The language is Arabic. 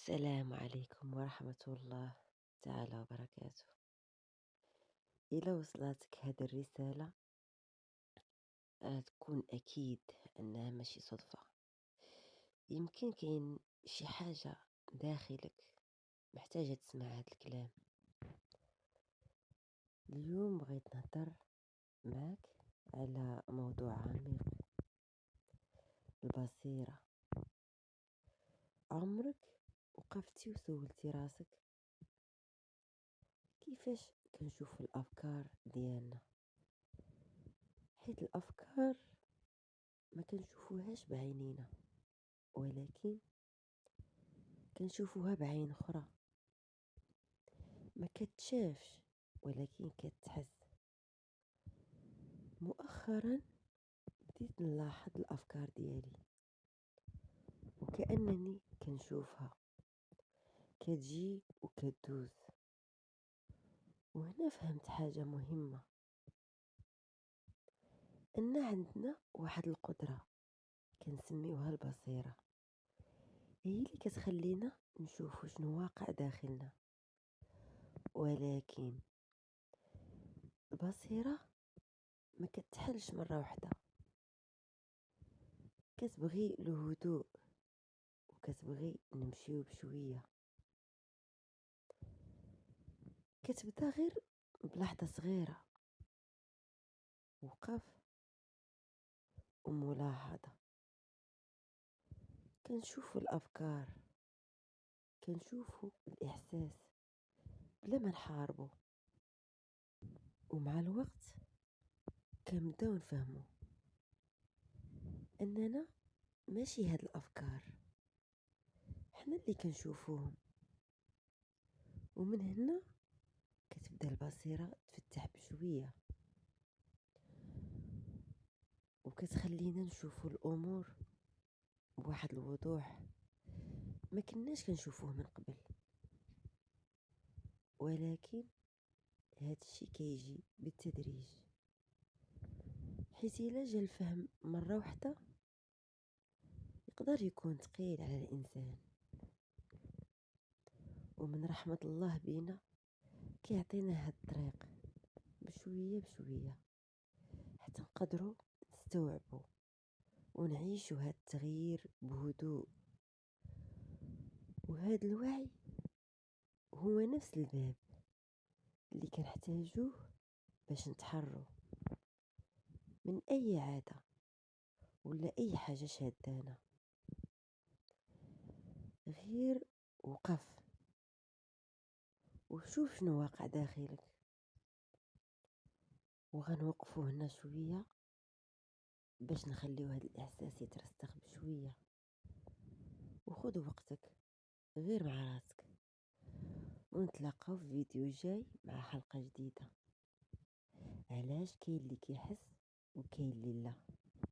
السلام عليكم ورحمة الله تعالى وبركاته. إلا وصلتك هذه الرسالة تكون أكيد أنها ماشي صدفة. يمكن كاين شي حاجة داخلك محتاجة تسمع هذا الكلام. اليوم بغيت نهضر معك على موضوع عميق، البصيرة. عمرك وقفتي وسولتي راسك كيفاش كنشوف الأفكار ديالنا؟ حيت الأفكار ما كنشوفوهاش بعينينا، ولكن كنشوفوها بعين أخرى، ما كتشافش ولكن كتحس. مؤخرا بديت نلاحظ الأفكار ديالي وكأنني كنشوفها كتجي وكتدوز. وهنا فهمت حاجة مهمة، أن عندنا واحد القدرة كنسميوها البصيرة، هي اللي كتخلينا نشوفو شنو واقع داخلنا. ولكن البصيرة ما كتحلش مرة واحدة، كتبغي الهدوء وكتبغي نمشيو بشوية. كتبدا غير بلحظة صغيرة، وقف وملاحظة. كنشوفو الأفكار، كنشوفو الإحساس بلا ما نحاربو. ومع الوقت كنبداو نفهمو أننا ماشي هاد الأفكار، حنا اللي كنشوفوهم. ومن هنا كتبدا البصيرة تفتح بشوية، وكتخلينا نشوفو الأمور بواحد الوضوح ما كناش كنشوفوه من قبل. ولكن هاد الشي كيجي بالتدريج، حيت إلا جا الفهم مرة واحدة يقدر يكون ثقيل على الإنسان. ومن رحمة الله بينا كيعطينا هاد الطريق بشوية بشوية حتى نقدروا نستوعبوا ونعيشوا هاد التغيير بهدوء. وهاد الوعي هو نفس الباب اللي كنحتاجوه باش نتحروا من أي عادة ولا أي حاجة شادانا. غير وقف وشوف شنو واقع داخلك. وغنوقفو هنا شوية باش نخليو هاد الإحساس يترسخ بشوية. وخذ وقتك غير مع راسك، ونتلاقاو في فيديو جاي مع حلقة جديدة. علاش كاين اللي كيحس وكاين اللي لا.